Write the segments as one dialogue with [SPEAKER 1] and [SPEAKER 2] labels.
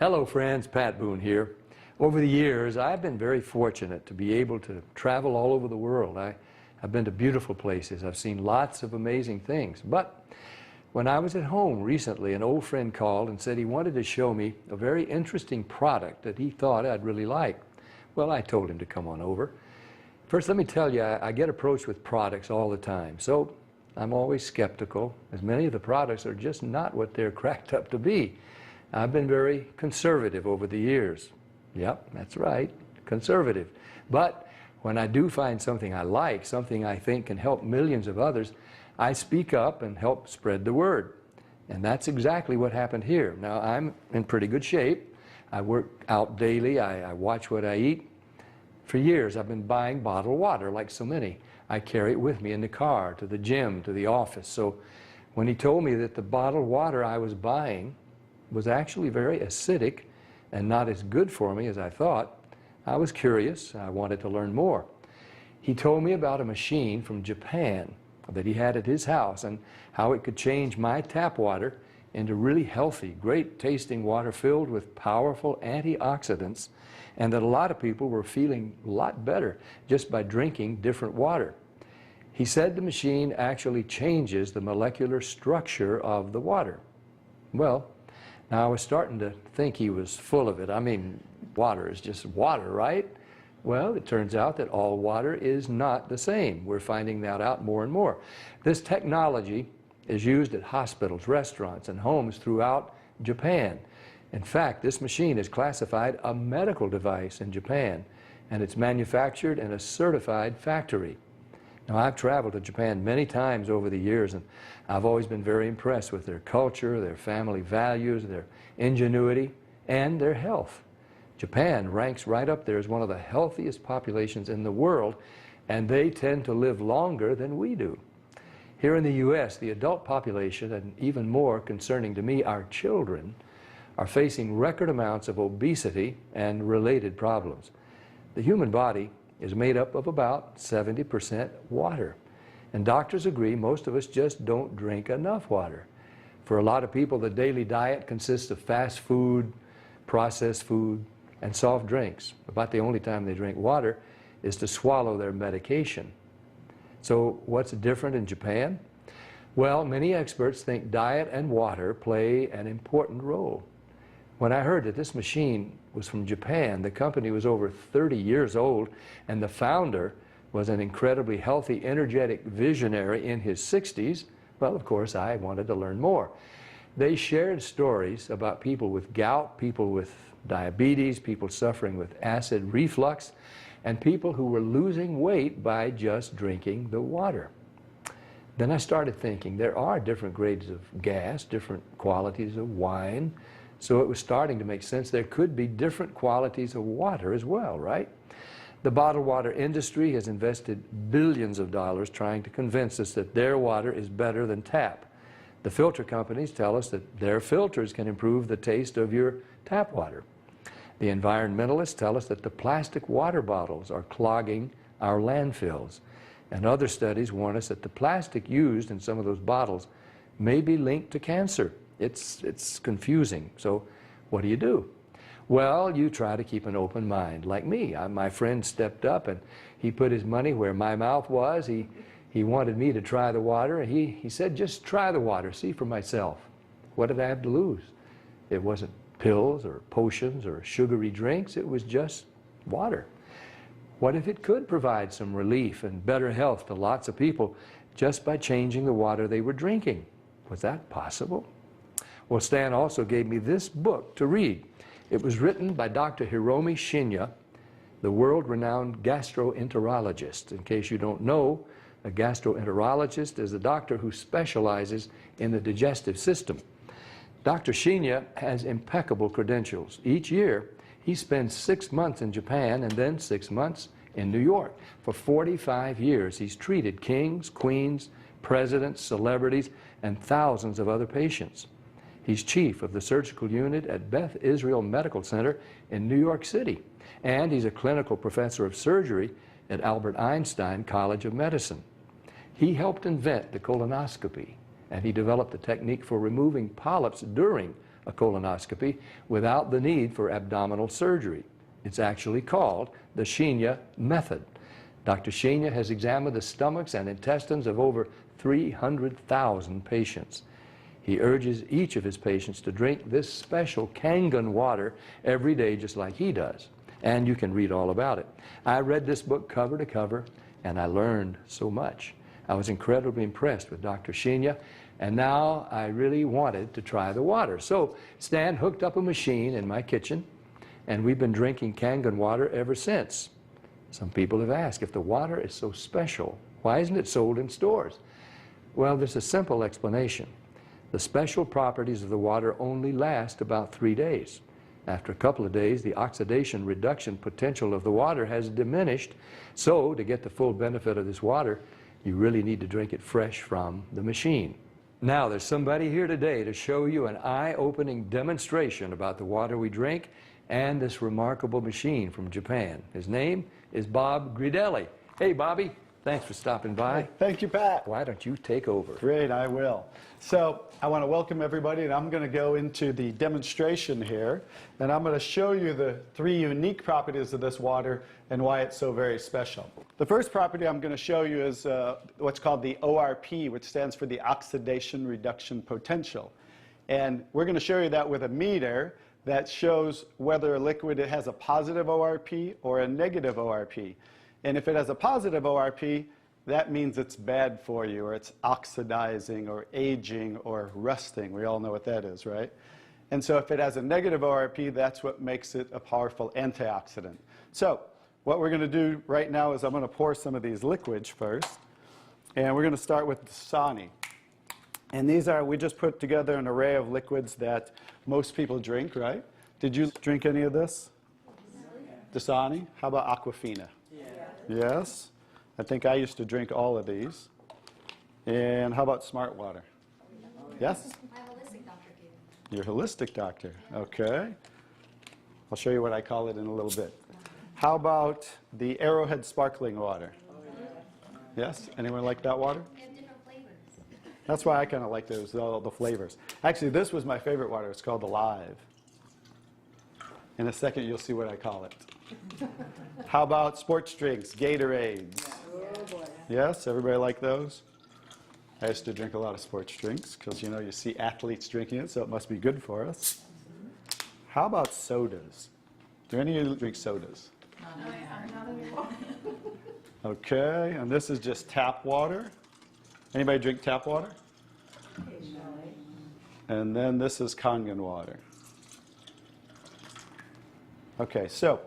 [SPEAKER 1] Hello friends, Pat Boone here. Over the years, I've been very fortunate to be able to travel all over the world. I've been to beautiful places. I've seen lots of amazing things. But when I was at home recently, an old friend called and said he wanted to show me a very interesting product that he thought I'd really like. Well, I told him to come on over. First, let me tell you, I get approached with products all the time. So I'm always skeptical, as many of the products are just not what they're cracked up to be. I've been very conservative over the years. Yep, that's right, conservative. But when I do find something I like, something I think can help millions of others, I speak up and help spread the word. And that's exactly what happened here. Now, I'm in pretty good shape. I work out daily. I watch what I eat. For years, I've been buying bottled water like so many. I carry it with me in the car, to the gym, to the office. So when he told me that the bottled water I was buying was actually very acidic and not as good for me as I thought, I was curious. I wanted to learn more. He told me about a machine from Japan that he had at his house and how it could change my tap water into really healthy, great tasting water filled with powerful antioxidants, and that a lot of people were feeling a lot better just by drinking different water. He said the machine actually changes the molecular structure of the water. Well, now I was starting to think he was full of it. I mean, water is just water, right? Well, it turns out that all water is not the same. We're finding that out more and more. This technology is used at hospitals, restaurants, and homes throughout Japan. In fact, this machine is classified a medical device in Japan, and it's manufactured in a certified factory. Now, I've traveled to Japan many times over the years, and I've always been very impressed with their culture, their family values, their ingenuity, and their health. Japan ranks right up there as one of the healthiest populations in the world, and they tend to live longer than we do. Here in the U.S., the adult population, and even more concerning to me, our children, are facing record amounts of obesity and related problems. The human body is made up of about 70% water. And doctors agree most of us just don't drink enough water. For a lot of people, the daily diet consists of fast food, processed food, and soft drinks. About the only time they drink water is to swallow their medication. So what's different in Japan? Well, many experts think diet and water play an important role. When I heard that this machine was from Japan, the company was over 30 years old, and the founder was an incredibly healthy, energetic visionary in his 60s, well, of course, I wanted to learn more. They shared stories about people with gout, people with diabetes, people suffering with acid reflux, and people who were losing weight by just drinking the water. Then I started thinking there are different grades of gas, different qualities of wine, so it was starting to make sense there could be different qualities of water as well, right? The bottled water industry has invested billions of dollars trying to convince us that their water is better than tap. The filter companies tell us that their filters can improve the taste of your tap water. The environmentalists tell us that the plastic water bottles are clogging our landfills. And other studies warn us that the plastic used in some of those bottles may be linked to cancer. It's confusing. So what do? Well, you try to keep an open mind. Like me, my friend stepped up and he put his money where my mouth was. He wanted me to try the water, and he said, just try the water, see for myself. What did I have to lose? It wasn't pills or potions or sugary drinks. It was just water. What if it could provide some relief and better health to lots of people just by changing the water they were drinking? Was that possible? Well, Stan also gave me this book to read. It was written by Dr. Hiromi Shinya, the world-renowned gastroenterologist. In case you don't know, a gastroenterologist is a doctor who specializes in the digestive system. Dr. Shinya has impeccable credentials. Each year, he spends 6 months in Japan and then 6 months in New York. For 45 years, he's treated kings, queens, presidents, celebrities, and thousands of other patients. He's chief of the surgical unit at Beth Israel Medical Center in New York City, and he's a clinical professor of surgery at Albert Einstein College of Medicine. He helped invent the colonoscopy, and he developed the technique for removing polyps during a colonoscopy without the need for abdominal surgery. It's actually called the Shinya method. Dr. Shinya has examined the stomachs and intestines of over 300,000 patients. He urges each of his patients to drink this special Kangen water every day just like he does. And you can read all about it. I read this book cover to cover, and I learned so much. I was incredibly impressed with Dr. Shinya, and now I really wanted to try the water. So Stan hooked up a machine in my kitchen, and we've been drinking Kangen water ever since. Some people have asked, if the water is so special, why isn't it sold in stores? Well, there's a simple explanation. The special properties of the water only last about 3 days. After a couple of days, the oxidation reduction potential of the water has diminished. So to get the full benefit of this water, you really need to drink it fresh from the machine. Now, there's somebody here today to show you an eye-opening demonstration about the water we drink and this remarkable machine from Japan. His name is Bob Gridelli. Hey, Bobby. Thanks for stopping by.
[SPEAKER 2] Thank you, Pat.
[SPEAKER 1] Why don't you take over?
[SPEAKER 2] Great, I will. So I want to welcome everybody, and I'm going to go into the demonstration here, and I'm going to show you the 3 unique properties of this water and why it's so very special. The first property I'm going to show you is what's called the ORP, which stands for the oxidation reduction potential. And we're going to show you that with a meter that shows whether a liquid has a positive ORP or a negative ORP. And if it has a positive ORP, that means it's bad for you, or it's oxidizing, or aging, or rusting. We all know what that is, right? And so if it has a negative ORP, that's what makes it a powerful antioxidant. So what we're going to do right now is I'm going to pour some of these liquids first. And we're going to start with Dasani. And these are, we just put together an array of liquids that most people drink, right? Did you drink any of this? Dasani? How about Aquafina? Yes. I think I used to drink all of these. And how about Smart Water? Yes?
[SPEAKER 3] My holistic doctor gave me.
[SPEAKER 2] Your holistic doctor. Okay. I'll show you what I call it in a little bit. How about the Arrowhead sparkling water? Yes? Anyone like that water?
[SPEAKER 3] They have different flavors.
[SPEAKER 2] That's why I kind of like those, all the flavors. Actually, this was my favorite water. It's called Alive. In a second, you'll see what I call it. How about sports drinks, Gatorades? Yes, everybody like those? I used to drink a lot of sports drinks because, you know, you see athletes drinking it, so it must be good for us. How about sodas? Do any of you drink sodas?
[SPEAKER 3] Not anymore.
[SPEAKER 2] Okay, and this is just tap water. Anybody drink tap water?
[SPEAKER 3] Occasionally.
[SPEAKER 2] And then this is Kangen water. Okay, so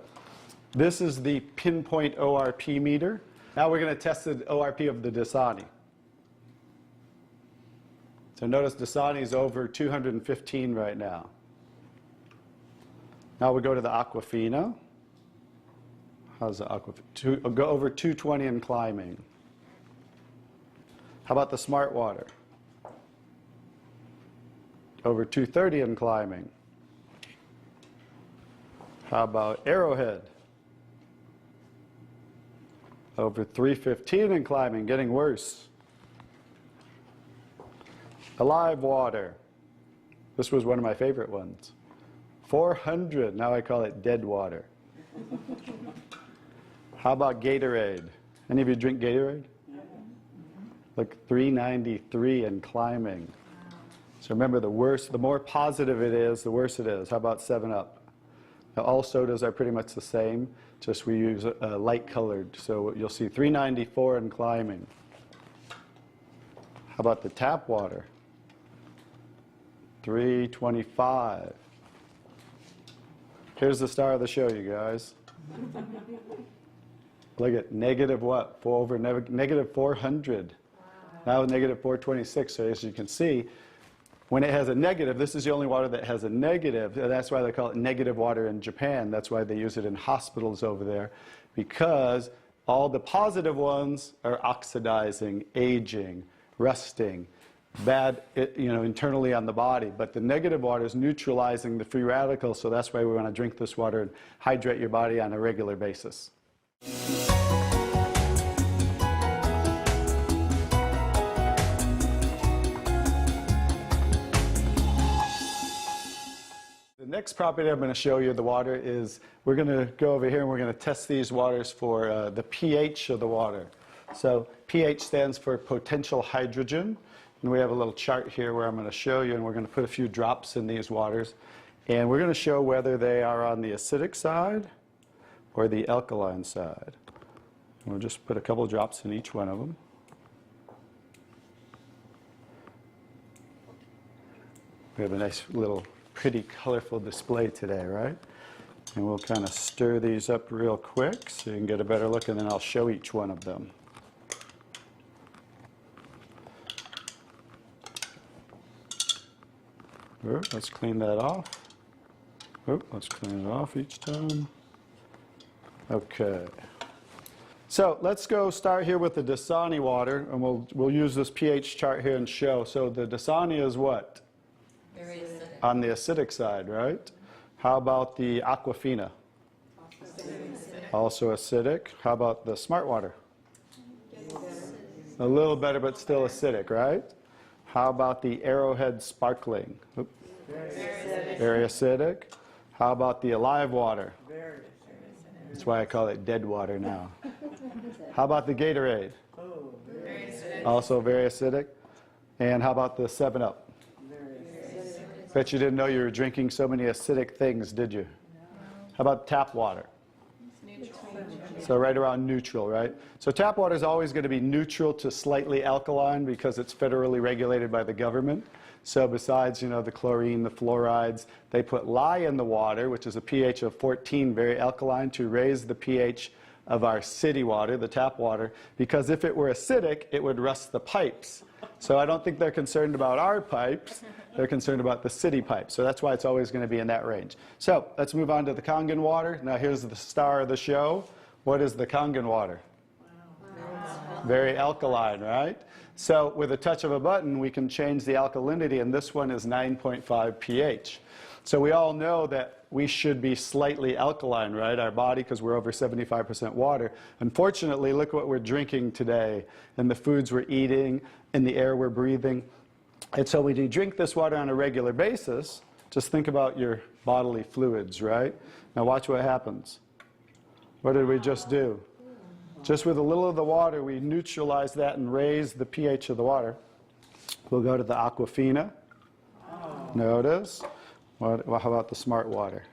[SPEAKER 2] this is the pinpoint ORP meter. Now we're going to test the ORP of the Dasani. So notice Dasani is over 215 right now. Now we go to the Aquafina. How's the Aquafina? Go over 220 and climbing. How about the Smart Water? Over 230 and climbing. How about Arrowhead? Over 315 and climbing, getting worse. Alive Water. This was one of my favorite ones. 400, now I call it dead water. How about Gatorade? Any of you drink Gatorade? Look, 393 and climbing. So remember, the worse, the more positive it is, the worse it is. How about 7-Up? Now, all sodas are pretty much the same, just we use light colored. So you'll see 394 and climbing. How about the tap water? 325. Here's the star of the show, you guys. Look at negative what? Negative 400. Wow. Now negative 426. So as you can see, when it has a negative, this is the only water that has a negative. That's why they call it negative water in Japan. That's why they use it in hospitals over there, because all the positive ones are oxidizing, aging, rusting, bad, internally on the body. But the negative water is neutralizing the free radicals, so that's why we want to drink this water and hydrate your body on a regular basis. Next property I'm going to show you the water is, we're going to go over here and we're going to test these waters for the pH of the water. So pH stands for potential hydrogen. And we have a little chart here where I'm going to show you, and we're going to put a few drops in these waters. And we're going to show whether they are on the acidic side or the alkaline side. And we'll just put a couple drops in each one of them. We have a nice little pretty colorful display today, right? And we'll kind of stir these up real quick so you can get a better look, and then I'll show each one of them. Let's clean that off. Let's clean it off each time. Okay. So let's go start here with the Dasani water, and we'll use this pH chart here and show. So the Dasani is what?
[SPEAKER 3] Very acidic.
[SPEAKER 2] On the acidic side, right? How about the Aquafina? Also acidic. How about the Smart Water? A little better, but still acidic, right? How about the Arrowhead Sparkling? Very acidic. How about the Alive Water? That's why I call it dead water now. How about the Gatorade? Also very acidic. And how about the 7-Up? Bet you didn't know you were drinking so many acidic things, did you? How about tap water? So right around neutral, right? So tap water is always going to be neutral to slightly alkaline because it's federally regulated by the government. So besides, the chlorine, the fluorides, they put lye in the water, which is a pH of 14, very alkaline, to raise the pH of our city water, the tap water, because if it were acidic, it would rust the pipes. So I don't think they're concerned about our pipes. They're concerned about the city pipes. So that's why it's always going to be in that range. So let's move on to the Kangen water. Now here's the star of the show. What is the Kangen water? Very alkaline, right? So with a touch of a button, we can change the alkalinity, and this one is 9.5 pH. So we all know that we should be slightly alkaline, right? Our body, because we're over 75% water. Unfortunately, look what we're drinking today, and the foods we're eating, and the air we're breathing. And so when you drink this water on a regular basis, just think about your bodily fluids, right? Now watch what happens. What did we just do? Just with a little of the water, we neutralize that and raise the pH of the water. We'll go to the Aquafina. Notice. How about the Smart Water?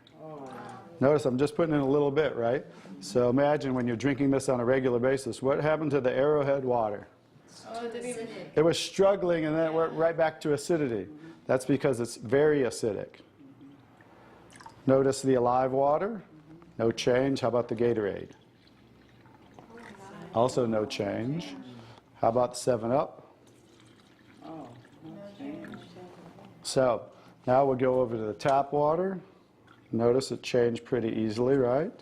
[SPEAKER 2] Notice I'm just putting in a little bit, right? So imagine when you're drinking this on a regular basis, what happened to the Arrowhead water? It was struggling, and then it went right back to acidity. That's because it's very acidic. Notice the Alive Water. No change. How about the Gatorade? Also no change. How about the 7-Up? So now we'll go over to the tap water. Notice it changed pretty easily, right?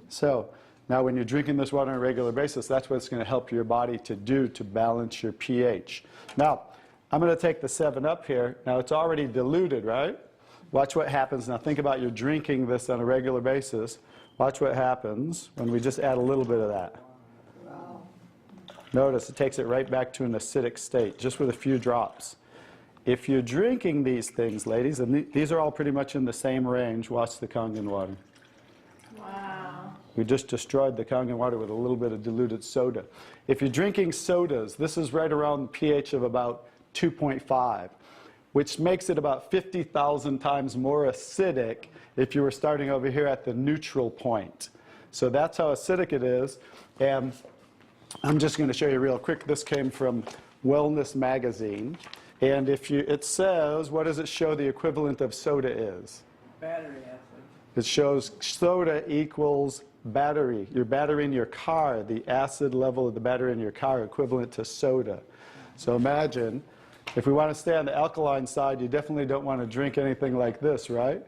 [SPEAKER 2] So now when you're drinking this water on a regular basis, that's what it's going to help your body to do to balance your pH. Now, I'm going to take the 7-Up here. Now it's already diluted, right? Watch what happens. Now think about you're drinking this on a regular basis. Watch what happens when we just add a little bit of that. Notice it takes it right back to an acidic state, just with a few drops. If you're drinking these things, ladies, and these are all pretty much in the same range, watch the Kangen water.
[SPEAKER 3] Wow.
[SPEAKER 2] We just destroyed the Kangen water with a little bit of diluted soda. If you're drinking sodas, this is right around pH of about 2.5, which makes it about 50,000 times more acidic if you were starting over here at the neutral point. So that's how acidic it is. And I'm just going to show you real quick. This came from Wellness Magazine. And it says, what does it show the equivalent of soda is?
[SPEAKER 4] Battery acid.
[SPEAKER 2] It shows soda equals battery. Your battery in your car, the acid level of the battery in your car equivalent to soda. So imagine, if we want to stay on the alkaline side, you definitely don't want to drink anything like this, right?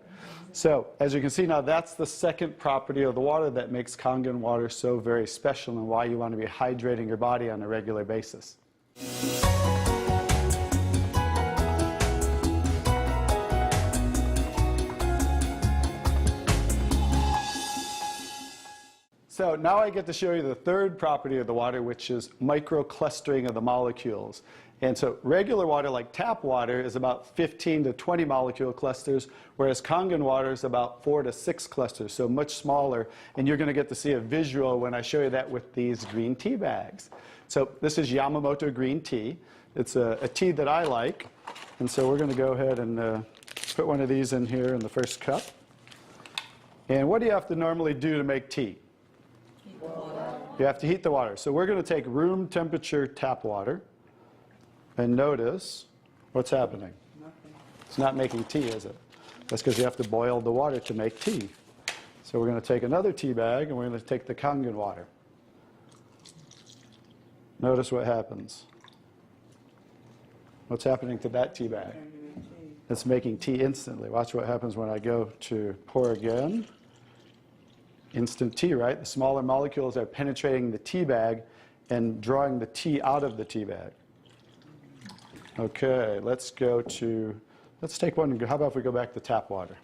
[SPEAKER 2] So as you can see now, that's the second property of the water that makes Kangen water so very special and why you want to be hydrating your body on a regular basis. So now I get to show you the third property of the water, which is microclustering of the molecules. And so regular water, like tap water, is about 15 to 20 molecule clusters, whereas Kangen water is about 4 to 6 clusters, so much smaller. And you're going to get to see a visual when I show you that with these green tea bags. So this is Yamamoto green tea. It's a tea that I like. And so we're going to go ahead and put one of these in here in the first cup. And what do you have to normally do to make tea?
[SPEAKER 3] Heat the water.
[SPEAKER 2] You have to heat the water. So we're going to take room temperature tap water. And notice what's happening.
[SPEAKER 4] Nothing.
[SPEAKER 2] It's not making tea, is it? That's because you have to boil the water to make tea. So we're going to take another tea bag, and we're going to take the Kangen water. Notice what happens. What's happening to that tea bag? It's making tea instantly. Watch what happens when I go to pour again. Instant tea, right? The smaller molecules are penetrating the tea bag and drawing the tea out of the tea bag. Okay, let's take one. How about if we go back to tap water?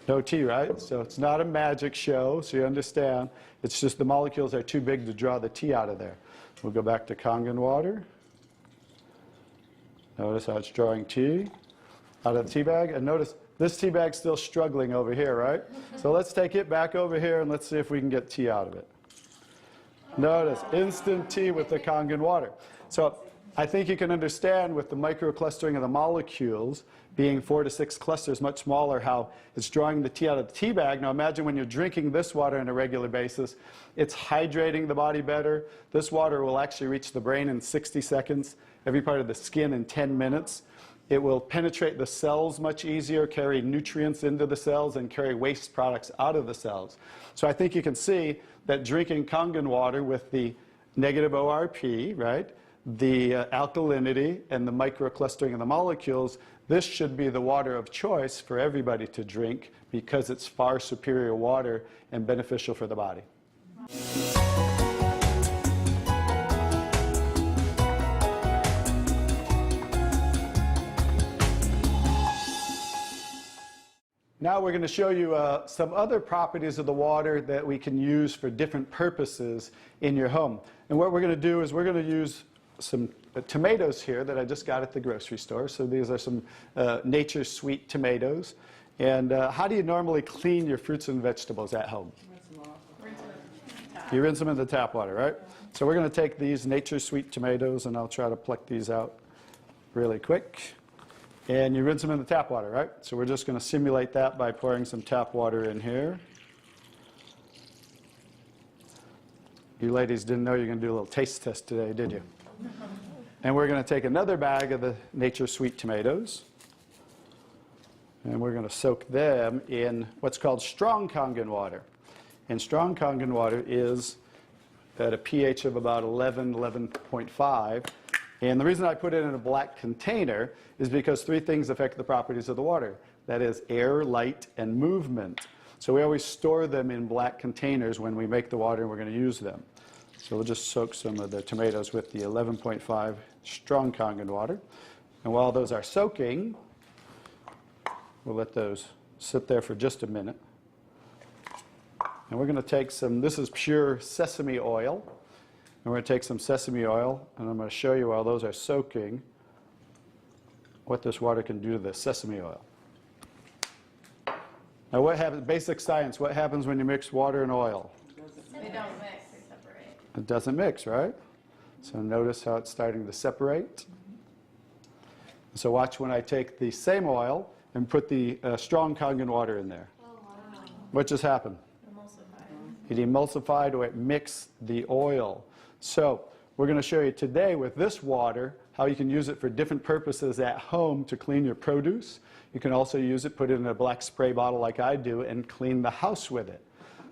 [SPEAKER 2] No tea, right? So it's not a magic show, so you understand. It's just the molecules are too big to draw the tea out of there. We'll go back to Kangen water. Notice how it's drawing tea out of the tea bag. And notice this tea bag's still struggling over here, right? So let's take it back over here and let's see if we can get tea out of it. Notice, instant tea with the Kangen water. So I think you can understand with the microclustering of the molecules being 4 to 6 clusters, much smaller, how it's drawing the tea out of the tea bag. Now imagine when you're drinking this water on a regular basis, it's hydrating the body better. This water will actually reach the brain in 60 seconds, every part of the skin in 10 minutes. It will penetrate the cells much easier, carry nutrients into the cells, and carry waste products out of the cells. So I think you can see that drinking Kangen water with the negative ORP, right, the alkalinity, and the microclustering of the molecules, this should be the water of choice for everybody to drink because it's far superior water and beneficial for the body. Now we're going to show you some other properties of the water that we can use for different purposes in your home. And what we're going to do is we're going to use some tomatoes here that I just got at the grocery store. So these are some Nature's Sweet tomatoes. And how do you normally clean your fruits and vegetables at home? You rinse them in the tap water, right? So we're going to take these Nature's Sweet tomatoes, and I'll try to pluck these out really quick. And you rinse them in the tap water, right? So we're just going to simulate that by pouring some tap water in here. You ladies didn't know you were going to do a little taste test today, did you? And we're going to take another bag of the Nature's Sweet tomatoes. And we're going to soak them in what's called strong Kangen water. And strong Kangen water is at a pH of about 11, 11.5. And the reason I put it in a black container is because 3 things affect the properties of the water. That is air, light, and movement. So we always store them in black containers when we make the water and we're going to use them. So we'll just soak some of the tomatoes with the 11.5 strong Kangen water. And while those are soaking, we'll let those sit there for just a minute. And we're going to take some, this is pure sesame oil. And we're going to take some sesame oil, and I'm going to show you while those are soaking what this water can do to the sesame oil. Now what happens, basic science, what happens when you mix water and oil?
[SPEAKER 3] They don't mix, they separate.
[SPEAKER 2] It doesn't mix, right? So notice how it's starting to separate. So watch when I take the same oil and put the strong Kangen water in there.
[SPEAKER 3] Oh, wow.
[SPEAKER 2] What just happened?
[SPEAKER 3] Emulsified.
[SPEAKER 2] It emulsified or it mixed the oil. So we're going to show you today with this water how you can use it for different purposes at home to clean your produce. You can also use it, put it in a black spray bottle like I do, and clean the house with it.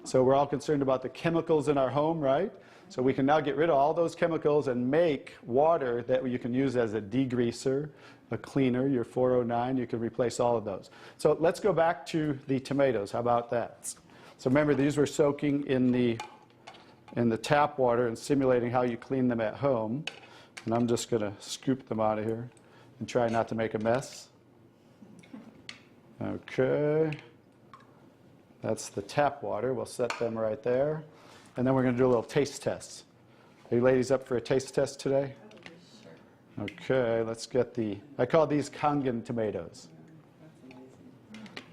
[SPEAKER 2] So we're all concerned about the chemicals in our home, right? So we can now get rid of all those chemicals and make water that you can use as a degreaser, a cleaner, your 409. You can replace all of those. So let's go back to the tomatoes. How about that? So remember, these were soaking in the tap water and simulating how you clean them at home. And I'm just going to scoop them out of here and try not to make a mess. Okay. That's the tap water. We'll set them right there. And then we're going to do a little taste test. Are you ladies up for a taste test today? Okay, let's get I call these Kangen tomatoes.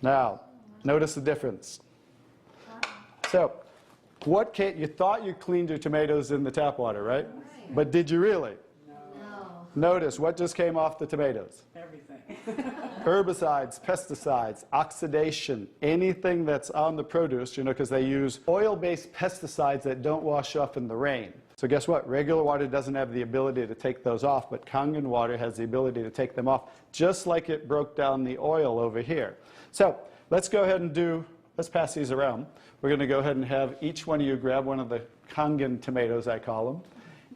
[SPEAKER 2] Now, notice the difference. So, you thought you cleaned your tomatoes in the tap water, right? But did you really?
[SPEAKER 3] No.
[SPEAKER 2] Notice what just came off the tomatoes.
[SPEAKER 4] Everything.
[SPEAKER 2] Herbicides, pesticides, oxidation, anything that's on the produce, because they use oil-based pesticides that don't wash off in the rain. So guess what? Regular water doesn't have the ability to take those off, but Kangen water has the ability to take them off, just like it broke down the oil over here. So let's go ahead and let's pass these around. We're going to go ahead and have each one of you grab one of the Kangen tomatoes, I call them.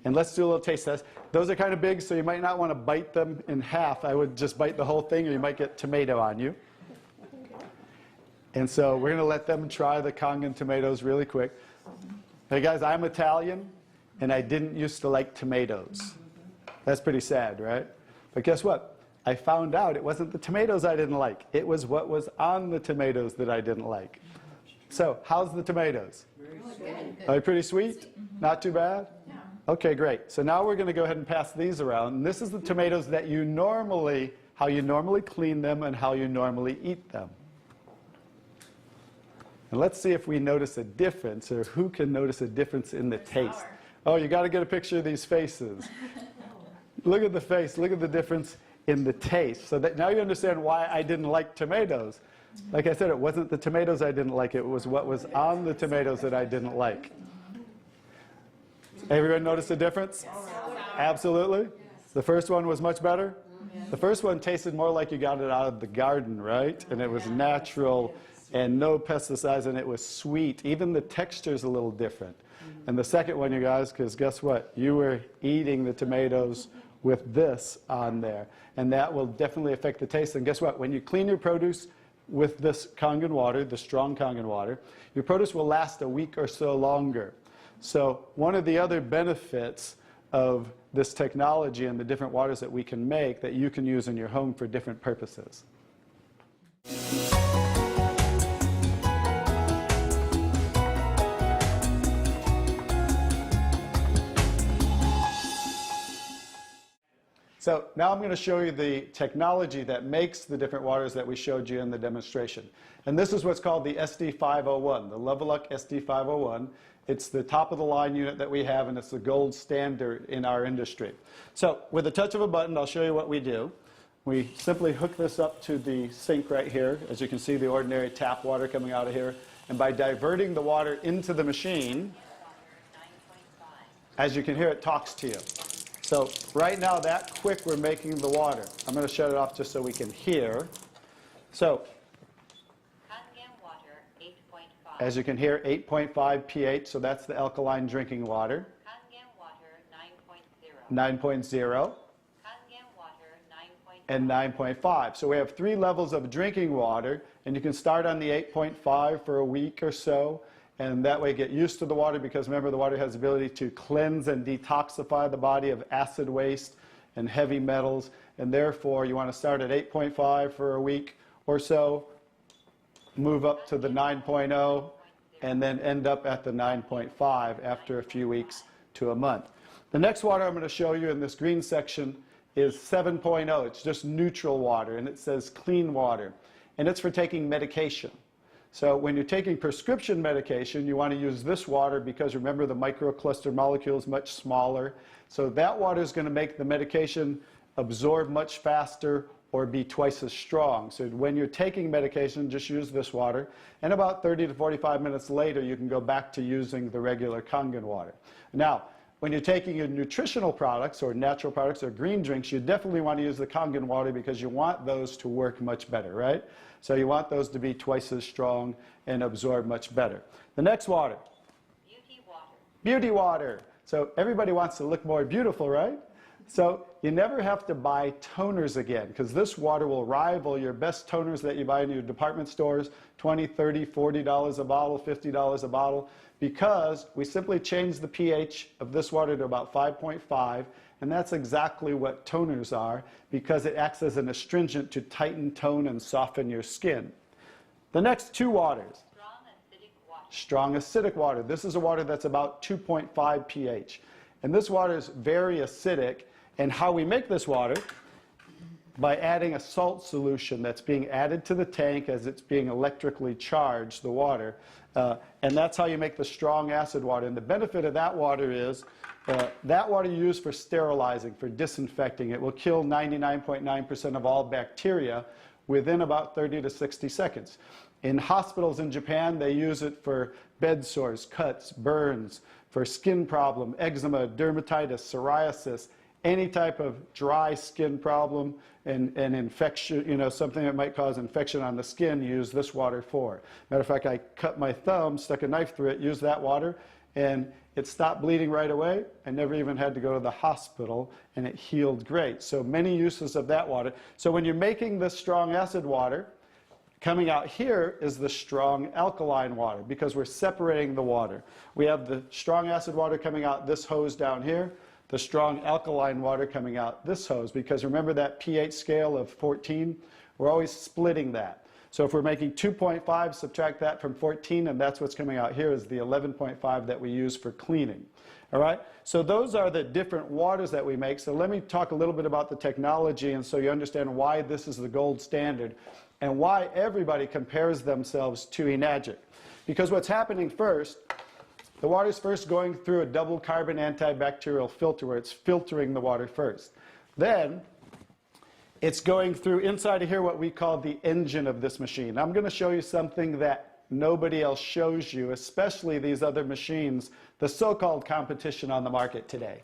[SPEAKER 2] And let's do a little taste test. Those are kind of big, so you might not want to bite them in half. I would just bite the whole thing, or you might get tomato on you. And so we're going to let them try the Kangen tomatoes really quick. Hey guys, I'm Italian, and I didn't used to like tomatoes. That's pretty sad, right? But guess what? I found out it wasn't the tomatoes I didn't like. It was what was on the tomatoes that I didn't like. So, how's the tomatoes? Are they pretty sweet? Not too bad?
[SPEAKER 3] Yeah.
[SPEAKER 2] Okay, great. So now we're going to go ahead and pass these around. And this is the tomatoes that how you normally clean them and how you normally eat them. And let's see if we notice a difference, or who can notice a difference in the taste.
[SPEAKER 3] Sour.
[SPEAKER 2] Oh, you got to get a picture of these faces. Look at the face. Look at the difference in the taste. So that now you understand why I didn't like tomatoes. Like I said, it wasn't the tomatoes I didn't like. It was what was on the tomatoes that I didn't like. Everyone notice the difference? Absolutely. Yes. The first one was much better? Yes. The first one tasted more like you got it out of the garden, right? And it was natural and no pesticides, and it was sweet. Even the texture's a little different. And the second one, you guys, because guess what? You were eating the tomatoes with this on there. And that will definitely affect the taste. And guess what? When you clean your produce with this Kangen water, the strong Kangen water, your produce will last a week or so longer. So one of the other benefits of this technology and the different waters that we can make that you can use in your home for different purposes. So now I'm going to show you the technology that makes the different waters that we showed you in the demonstration. And this is what's called the SD501, the Leveluck SD501. It's the top of the line unit that we have, and it's the gold standard in our industry. So with the touch of a button, I'll show you what we do. We simply hook this up to the sink right here. As you can see, the ordinary tap water coming out of here. And by diverting the water into the machine, as you can hear, it talks to you. So right now, that quick, we're making the water. I'm going to shut it off just so we can hear. So
[SPEAKER 5] Kangen water, 8.5.
[SPEAKER 2] as you can hear, 8.5 pH, so that's the alkaline drinking water.
[SPEAKER 5] Kangen water, 9.0.
[SPEAKER 2] 9.0
[SPEAKER 5] Kangen water, 9.5.
[SPEAKER 2] and 9.5. So we have 3 levels of drinking water, and you can start on the 8.5 for a week or so. And that way get used to the water, because remember, the water has the ability to cleanse and detoxify the body of acid waste and heavy metals. And therefore, you want to start at 8.5 for a week or so, move up to the 9.0, and then end up at the 9.5 after a few weeks to a month. The next water I'm going to show you in this green section is 7.0. It's just neutral water, and it says clean water. And it's for taking medication. So when you're taking prescription medication, you want to use this water, because remember, the microcluster molecule is much smaller. So that water is going to make the medication absorb much faster or be twice as strong. So when you're taking medication, just use this water. And about 30 to 45 minutes later, you can go back to using the regular Kangen water. Now, when you're taking your nutritional products or natural products or green drinks, you definitely want to use the Kangen water, because you want those to work much better, right? So you want those to be twice as strong and absorb much better. The next water.
[SPEAKER 5] Beauty water.
[SPEAKER 2] Beauty water. So everybody wants to look more beautiful, right? So you never have to buy toners again, because this water will rival your best toners that you buy in your department stores, $20, $30, $40 a bottle, $50 a bottle, because we simply change the pH of this water to about 5.5, and that's exactly what toners are, because it acts as an astringent to tighten, tone, and soften your skin. The next 2 waters.
[SPEAKER 5] Strong and
[SPEAKER 2] strong acidic water. This is a water that's about 2.5 pH. And this water is very acidic. And how we make this water? By adding a salt solution that's being added to the tank as it's being electrically charged, the water. And that's how you make the strong acid water. And the benefit of that water is that water you use for sterilizing, for disinfecting. It will kill 99.9% of all bacteria within about 30 to 60 seconds. In hospitals in Japan, they use it for bed sores, cuts, burns, for skin problem, eczema, dermatitis, psoriasis, any type of dry skin problem and infection, something that might cause infection on the skin, use this water for. Matter of fact, I cut my thumb, stuck a knife through it, used that water, and it stopped bleeding right away. I never even had to go to the hospital, and it healed great. So many uses of that water. So when you're making this strong acid water, coming out here is the strong alkaline water, because we're separating the water. We have the strong acid water coming out this hose down here, the strong alkaline water coming out this hose, because remember that pH scale of 14? We're always splitting that. So if we're making 2.5, subtract that from 14, and that's what's coming out here is the 11.5 that we use for cleaning. All right? So those are the different waters that we make. So let me talk a little bit about the technology, and so you understand why this is the gold standard and why everybody compares themselves to Enagic. Because what's happening first, the water's first going through a double carbon antibacterial filter where it's filtering the water first. Then it's going through inside of here what we call the engine of this machine. I'm going to show you something that nobody else shows you, especially these other machines, the so-called competition on the market today.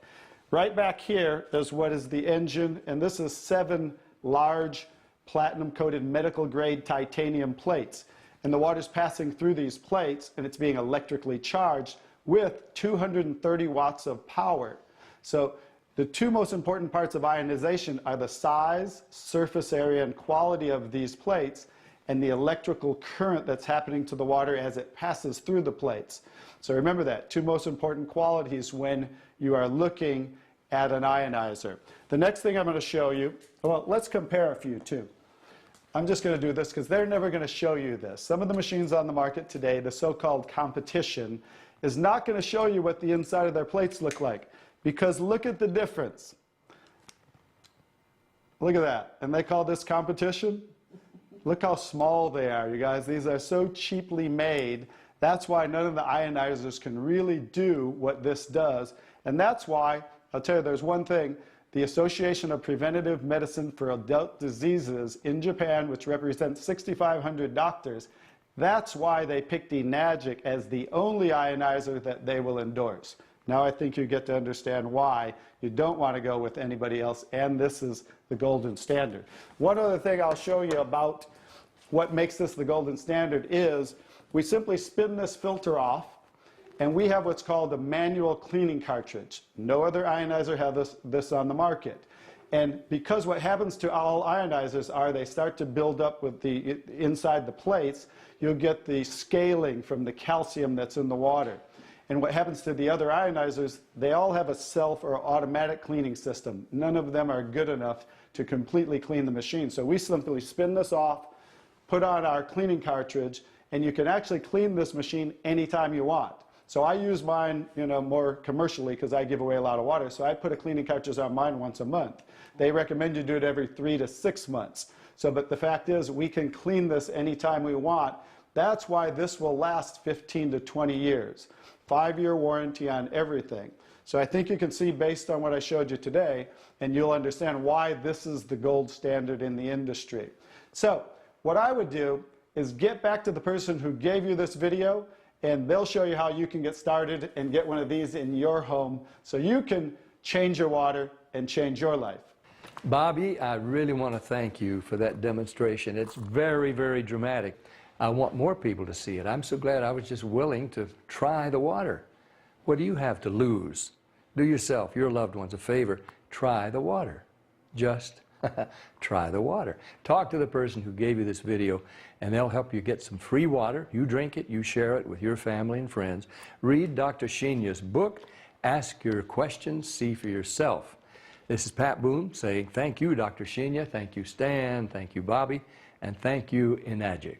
[SPEAKER 2] Right back here is what is the engine, and this is 7 large platinum-coated medical-grade titanium plates. And the water's passing through these plates, and it's being electrically charged with 230 watts of power. So the two most important parts of ionization are the size, surface area, and quality of these plates, and the electrical current that's happening to the water as it passes through the plates. So remember that, two most important qualities when you are looking at an ionizer. The next thing I'm going to show you, well, let's compare a few too. I'm just going to do this because they're never going to show you this. Some of the machines on the market today, the so-called competition, is not going to show you what the inside of their plates look like. Because look at the difference. Look at that. And they call this competition? Look how small they are, you guys. These are so cheaply made. That's why none of the ionizers can really do what this does. And that's why, I'll tell you, there's one thing. The Association of Preventive Medicine for Adult Diseases in Japan, which represents 6,500 doctors, that's why they picked Enagic as the only ionizer that they will endorse. Now I think you get to understand why you don't want to go with anybody else, and this is the golden standard. One other thing I'll show you about what makes this the golden standard is we simply spin this filter off, and we have what's called a manual cleaning cartridge. No other ionizer has this on the market. And because what happens to all ionizers are they start to build up with the inside the plates, you'll get the scaling from the calcium that's in the water. And what happens to the other ionizers, they all have a self or automatic cleaning system. None of them are good enough to completely clean the machine. So we simply spin this off, put on our cleaning cartridge, and you can actually clean this machine anytime you want. So I use mine, more commercially because I give away a lot of water. So I put a cleaning cartridge on mine once a month. They recommend you do it every 3 to 6 months. So, but the fact is, we can clean this anytime we want. That's why this will last 15 to 20 years. 5-year warranty on everything. So I think you can see based on what I showed you today, and you'll understand why this is the gold standard in the industry. So what I would do is get back to the person who gave you this video, and they'll show you how you can get started and get one of these in your home so you can change your water and change your life.
[SPEAKER 1] Bobby, I really want to thank you for that demonstration. It's very, very dramatic. I want more people to see it. I'm so glad I was just willing to try the water. What do you have to lose? Do yourself, your loved ones, a favor. Try the water. Just try the water. Talk to the person who gave you this video, and they'll help you get some free water. You drink it, you share it with your family and friends. Read Dr. Shinya's book. Ask your questions, see for yourself. This is Pat Boone saying thank you, Dr. Shinya. Thank you, Stan. Thank you, Bobby. And thank you, Enagic.